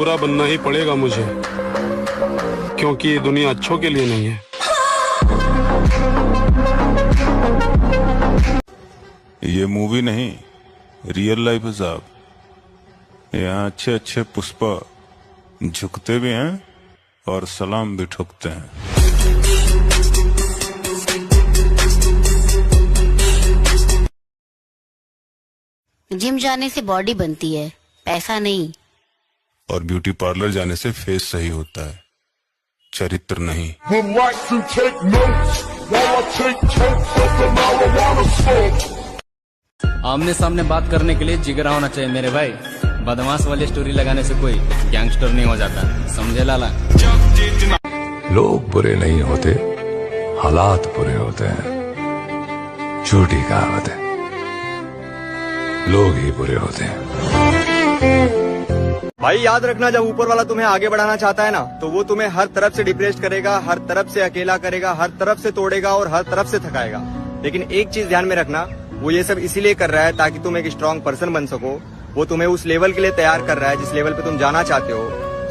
बुरा बनना ही पड़ेगा मुझे, क्योंकि ये दुनिया अच्छों के लिए नहीं है। ये मूवी नहीं, रियल लाइफ है साहब। यहाँ अच्छे अच्छे पुष्पा झुकते भी हैं और सलाम भी ठुकते हैं। जिम जाने से बॉडी बनती है, पैसा नहीं। और ब्यूटी पार्लर जाने से फेस सही होता है, चरित्र नहीं। आमने सामने बात करने के लिए जिगरा होना चाहिए मेरे भाई। बदमाश वाली स्टोरी लगाने से कोई गैंगस्टर नहीं हो जाता, समझे लाला। लोग बुरे नहीं होते, हालात बुरे होते हैं। झूठी कहावत है, लोग ही बुरे होते हैं। भाई याद रखना, जब ऊपर वाला तुम्हें आगे बढ़ाना चाहता है ना, तो वो तुम्हें हर तरफ से डिप्रेस करेगा, हर तरफ से अकेला करेगा, हर तरफ से तोड़ेगा और हर तरफ से थकाएगा। लेकिन एक चीज ध्यान में रखना, वो ये सब इसीलिए कर रहा है ताकि तुम एक स्ट्रांग पर्सन बन सको। वो तुम्हें उस लेवल के लिए तैयार कर रहा है जिस लेवल पे तुम जाना चाहते हो।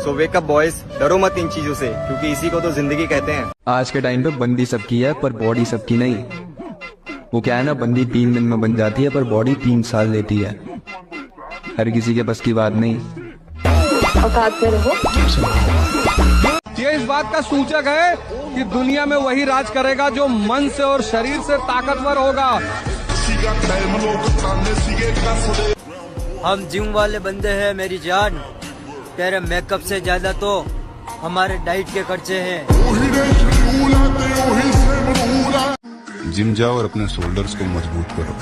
सो वेक अप बॉयज, डरो मत इन चीजों से, क्योंकि इसी को तो जिंदगी कहते हैं। आज के टाइम पे बंदी सबकी है पर बॉडी सबकी नहीं। वो क्या है ना, बंदी 3 दिन में बन जाती है पर बॉडी 3 साल लेती है। हर किसी के बस की बात नहीं। ये इस बात का सूचक है कि दुनिया में वही राज करेगा जो मन से और शरीर से ताकतवर होगा। हम जिम वाले बंदे हैं मेरी जान, तेरे मेकअप से ज्यादा तो हमारे डाइट के खर्चे हैं। जिम जाओ और अपने शोल्डर्स को मजबूत करो,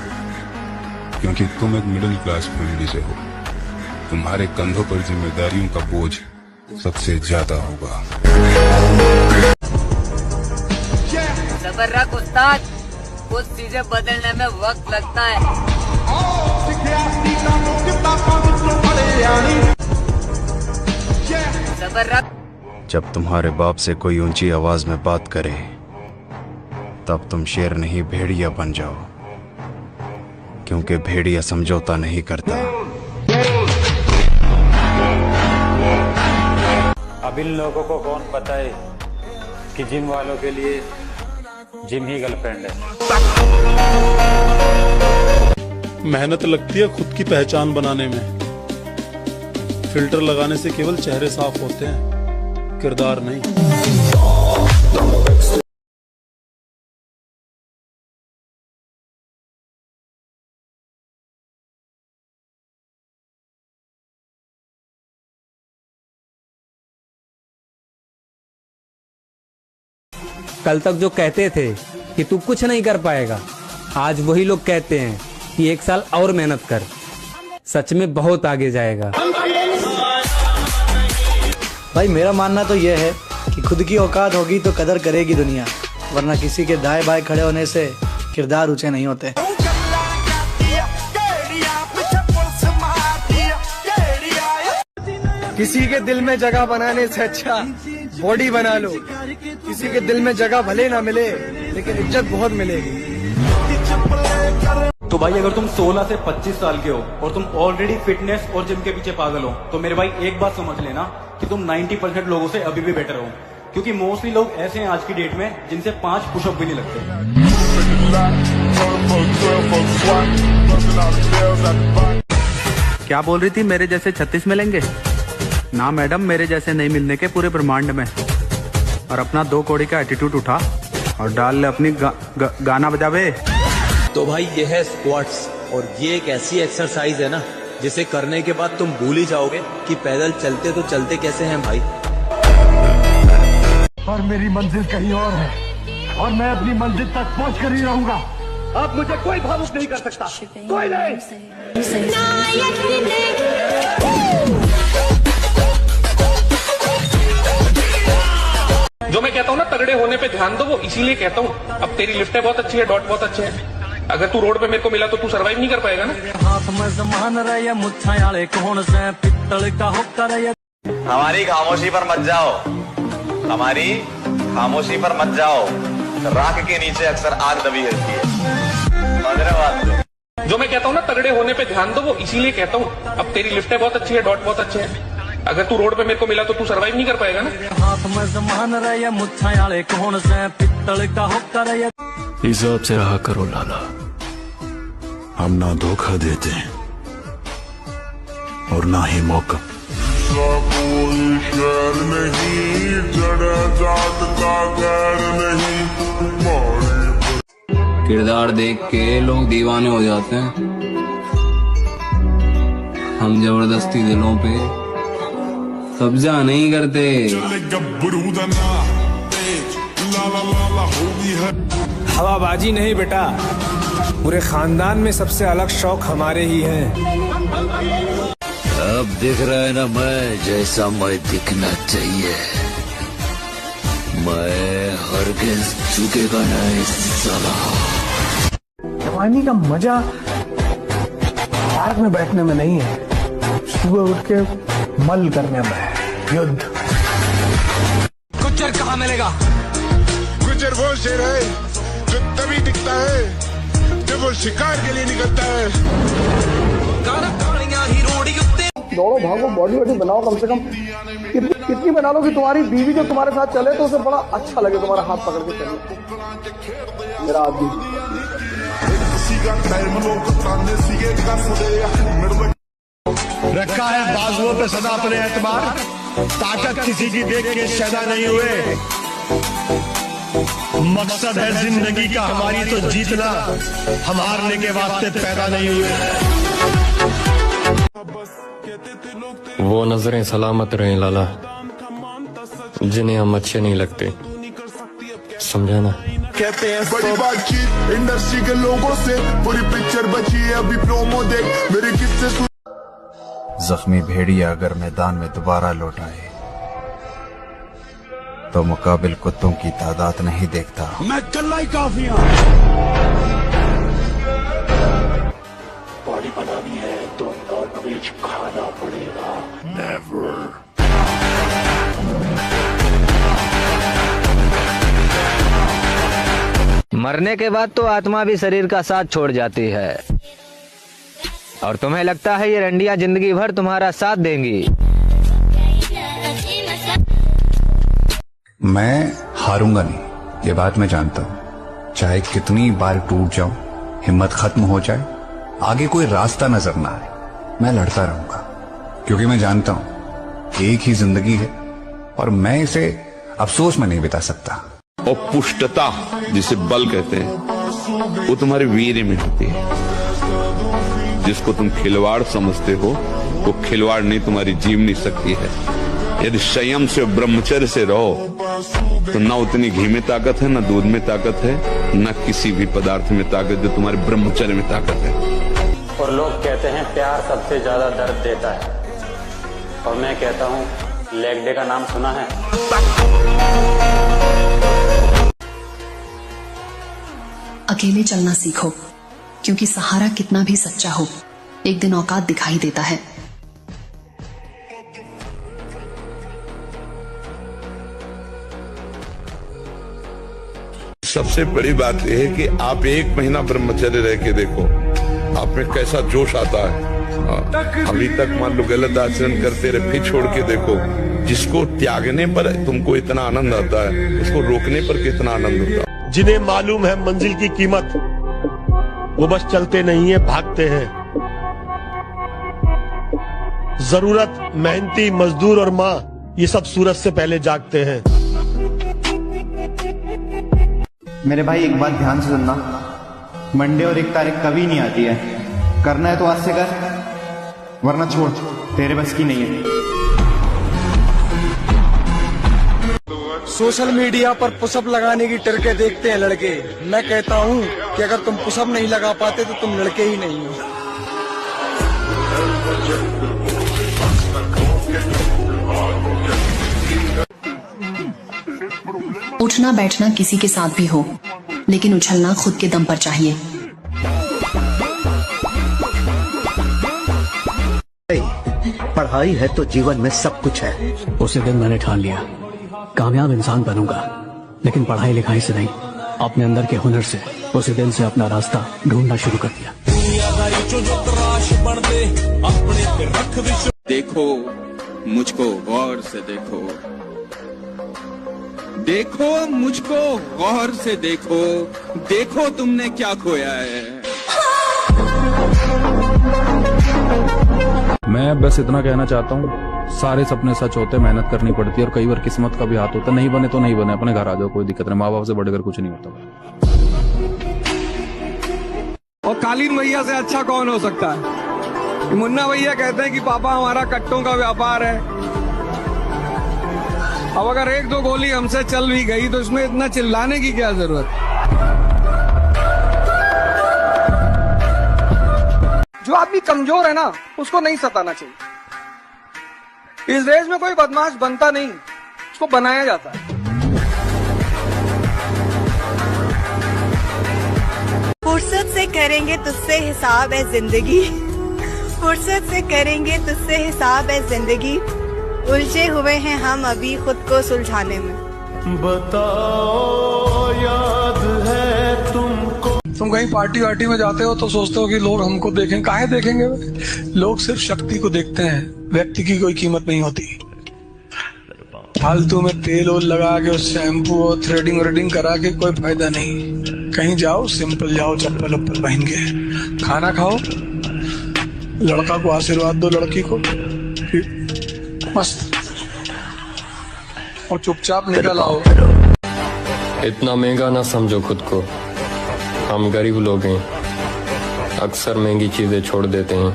क्योंकि तुम एक मिडिल क्लास फैमिली से हो। तुम्हारे कंधों पर जिम्मेदारियों का बोझ सबसे ज्यादा होगा। सबर रख उस्ताद, कुछ चीजें बदलने में वक्त लगता है। सबर रख। जब तुम्हारे बाप से कोई ऊंची आवाज में बात करे, तब तुम शेर नहीं भेड़िया बन जाओ, क्योंकि भेड़िया समझौता नहीं करता। अब इन लोगों को कौन बताए कि जिम वालों के लिए जिम ही गर्लफ्रेंड है। मेहनत लगती है खुद की पहचान बनाने में। फिल्टर लगाने से केवल चेहरे साफ होते हैं, किरदार नहीं। कल तक जो कहते थे कि तू कुछ नहीं कर पाएगा, आज वही लोग कहते हैं कि 1 साल और मेहनत कर, सच में बहुत आगे जाएगा। भाई मेरा मानना तो यह है कि खुद की औकात होगी तो कदर करेगी दुनिया, वरना किसी के दाएं बाएं खड़े होने से किरदार ऊंचे नहीं होते। किसी के दिल में जगह बनाने से अच्छा बॉडी बना लो। किसी के दिल में जगह भले ना मिले, लेकिन इज्जत बहुत मिलेगी। तो भाई अगर तुम 16 से 25 साल के हो और तुम ऑलरेडी फिटनेस और जिम के पीछे पागल हो, तो मेरे भाई एक बात समझ लेना कि तुम 90% लोगों से अभी भी बेटर हो, क्योंकि मोस्टली लोग ऐसे हैं आज की डेट में जिनसे 5 पुशअप भी नहीं लगते। क्या बोल रही थी, मेरे जैसे 36 मिलेंगे? ना मैडम, मेरे जैसे नहीं मिलने के पूरे ब्रह्मांड में। और अपना 2 कौड़ी का एटीट्यूड उठा और डाल ले अपनी गाना बजावे। तो भाई ये है स्क्वाट्स, और ये एक ऐसी एक्सरसाइज है ना जिसे करने के बाद तुम भूल ही जाओगे कि पैदल चलते तो चलते कैसे हैं भाई। और मेरी मंजिल कहीं और है, और मैं अपनी मंजिल तक पहुंच कर ही रहूंगा। आप मुझे कोई भावुक नहीं कर सकता, कोई नहीं। जो मैं कहता हूँ ना, तगड़े होने पे ध्यान दो, वो इसीलिए कहता हूँ। अब तेरी लिफ्टें बहुत अच्छी है, डॉट बहुत अच्छे हैं। अगर तू रोड पे मेरे को मिला तो तू सरवाइव नहीं कर पाएगा ना। हाथ में ज़मान रहे मुच्छा वाले कौन से पित्तल का होकर। हमारी खामोशी पर मत जाओ, हमारी खामोशी पर मत जाओ। राख के नीचे अक्सर आग दबी रहती है। जो मैं कहता हूँ ना, तगड़े होने पे ध्यान दो, वो इसीलिए कहता हूँ। अब तेरी लिफ्टें बहुत अच्छी है, डॉट बहुत अच्छे हैं। अगर तू रोड पे मेरे को मिला तो तू सरवाइव नहीं कर पाएगा ना। हाथ में जमान रहे मुच्छा वाले कौन से पित्तल का होकर हिसाब से रहा करो लाला, हम ना धोखा देते हैं और ना ही मौका। कोई शहर नहीं, जड़ जात का गैर नहीं, किरदार देख के लोग दीवाने हो जाते हैं, हम जबरदस्ती दिलों पे कब्जा नहीं करते। हवाबाजी नहीं बेटा, पूरे खानदान में सबसे अलग शौक हमारे ही हैं। अब दिख रहा है ना मैं जैसा मैं दिखना चाहिए, मैं हरगिज़ झुकेगा नहीं साला। जवानी का मजा पार्क में बैठने में नहीं है, सुबह उठ के मल करने में है। युद्ध गुज्जर कहाँ मिलेगा? गुज्जर वो शेर है जो तभी दिखता है जब वो शिकार के लिए निकलता है। दौड़ो भागो बॉडी वॉडी बनाओ, कम से कम कितनी बना लो कि तुम्हारी बीवी जो तुम्हारे साथ चले तो उसे बड़ा अच्छा लगे, तुम्हारा हाथ पकड़ के चले। मेरा आदमी रखा है बाजुओं पे सदा अपने एतबार, ताकत किसी की देख के शैदा नहीं हुए। मकसद है जिंदगी का हमारी तो जीतना, हम हारने के वास्ते पैदा नहीं हुए। वो नजरें सलामत रहे लाला जिन्हें हम अच्छे नहीं लगते, समझा ना? कहते हैं बड़ी बातचीत इंडस्ट्री के लोगों से, पूरी पिक्चर बची है अभी प्रोमो देख मेरे किस्से। जख्मी भेड़िया अगर मैदान में दोबारा लौट आए तो मुकाबिल कुत्तों की तादाद नहीं देखता। मैं कल्ला ही काफी हूं। बॉडी बनानी है तो नॉनवेज खाना पड़ेगा। नेवर। मरने के बाद तो आत्मा भी शरीर का साथ छोड़ जाती है, और तुम्हें लगता है ये रंडियां जिंदगी भर तुम्हारा साथ देंगी। मैं हारूंगा नहीं, ये बात मैं जानता हूं। चाहे कितनी बार टूट जाऊं, हिम्मत खत्म हो जाए, आगे कोई रास्ता नजर ना आए, मैं लड़ता रहूंगा, क्योंकि मैं जानता हूं एक ही जिंदगी है और मैं इसे अफसोस में नहीं बिता सकता। और पुष्टता जिसे बल कहते हैं वो तुम्हारे वीर्य में होती है। जिसको तुम खिलवाड़ समझते हो वो खिलवाड़ नहीं, तुम्हारी जीवनी शक्ति है। यदि संयम से ब्रह्मचर्य से रहो तो ना उतनी घी में ताकत है, ना दूध में ताकत है, ना किसी भी पदार्थ में ताकत जो तुम्हारे ब्रह्मचर्य में ताकत है। और लोग कहते हैं प्यार सबसे ज्यादा दर्द देता है, और मैं कहता हूँ लेग डे का नाम सुना है? अकेले चलना सीखो, क्योंकि सहारा कितना भी सच्चा हो एक दिन औकात दिखाई देता है। सबसे बड़ी बात यह है कि आप 1 महीना ब्रह्मचर्य रह के देखो, आप में कैसा जोश आता है। अभी तक मान लो गलत आचरण करते रहे, फिर छोड़ के देखो। जिसको त्यागने पर तुमको इतना आनंद आता है, उसको रोकने पर कितना आनंद होता है। जिन्हें मालूम है मंजिल की कीमत, वो बस चलते नहीं है, भागते हैं। जरूरत, मेहनती मजदूर और माँ, ये सब सूरज से पहले जागते हैं। मेरे भाई एक बात ध्यान से सुनना, मंडे और 1 तारीख कभी नहीं आती है। करना है तो आज से कर, वरना छोड़, तेरे बस की नहीं है। सोशल मीडिया पर पुशअप लगाने की ट्रिकें देखते हैं लड़के। मैं कहता हूँ कि अगर तुम पुशअप नहीं लगा पाते तो तुम लड़के ही नहीं हो। उठना बैठना किसी के साथ भी हो, लेकिन उछलना खुद के दम पर चाहिए। पढ़ाई है तो जीवन में सब कुछ है। उसी दिन मैंने ठान लिया कामयाब इंसान बनूंगा, लेकिन पढ़ाई लिखाई से नहीं, अपने अंदर के हुनर से। उसी दिन से अपना रास्ता ढूंढना शुरू कर दिया। देखो मुझको गौर से देखो, देखो मुझको गौर से देखो, देखो तुमने क्या खोया है। मैं बस इतना कहना चाहता हूँ, सारे सपने सच होते, मेहनत करनी पड़ती है और कई बार किस्मत का भी हाथ होता है। नहीं बने तो नहीं बने, अपने घर आ जाओ, कोई दिक्कत नहीं। माँ बाप से बढ़कर कुछ नहीं होता। और कालीन भैया से अच्छा कौन हो सकता है? मुन्ना भैया कहते हैं कि पापा हमारा कट्टों का व्यापार है। अब अगर एक दो गोली हमसे चल भी गई तो इसमें इतना चिल्लाने की क्या जरूरत? जो आदमी कमजोर है ना, उसको नहीं सताना चाहिए। इस देश में कोई बदमाश बनता नहीं, उसको बनाया जाता है। फुर्सत से करेंगे तुझसे हिसाब है जिंदगी, फुर्सत से करेंगे तुझसे हिसाब है जिंदगी, उलझे हुए हैं हम अभी खुद को सुलझाने में। बताओ याद है तुमको। तुम कहीं पार्टी वार्टी में जाते हो तो सोचते हो कि लोग हमको देखें। काहे देखेंगे? लोग सिर्फ शक्ति को देखते हैं, व्यक्ति की कोई कीमत नहीं होती। फालतू में तेल ओल लगा के, शैम्पू और थ्रेडिंग व्रेडिंग करा के कोई फायदा नहीं। कहीं जाओ सिंपल जाओ, चप्पल उप्पल पहन के, खाना खाओ, लड़का को आशीर्वाद दो, लड़की को, फिर मस्त, और चुपचाप निकल आओ। इतना महंगा ना समझो खुद को, हम गरीब लोग हैं, अक्सर महंगी चीजें छोड़ देते हैं।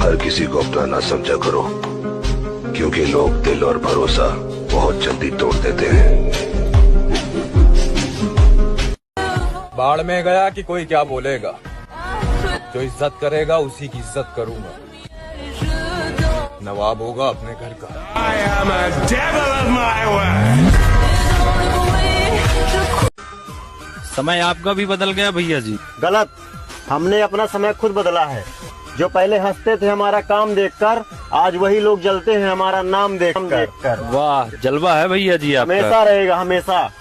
हर किसी को अपना ना समझा करो, क्योंकि लोग दिल और भरोसा बहुत जल्दी तोड़ देते हैं। बाढ़ में गया कि कोई क्या बोलेगा, जो इज्जत करेगा उसी की इज्जत करूंगा। नवाब होगा अपने घर का। I am a devil of my word. समय आपका भी बदल गया भैया जी। गलत, हमने अपना समय खुद बदला है। जो पहले हंसते थे हमारा काम देखकर, आज वही लोग जलते हैं हमारा नाम देखकर। वाह, जलवा है भैया जी आपका। हमेशा रहेगा, हमेशा।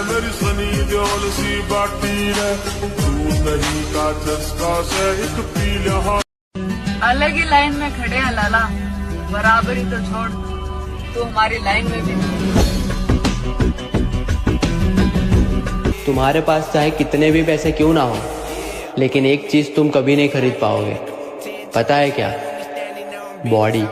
मेरी सनी देओल सी बाटी रे, तू नहीं का चस्का से एक पीला। अलग ही लाइन में खड़े हैं लाला, बराबरी तो छोड़, तू हमारी लाइन में भी नहीं। तुम्हारे पास चाहे कितने भी पैसे क्यों ना हो, लेकिन एक चीज तुम कभी नहीं खरीद पाओगे, पता है क्या? बॉडी।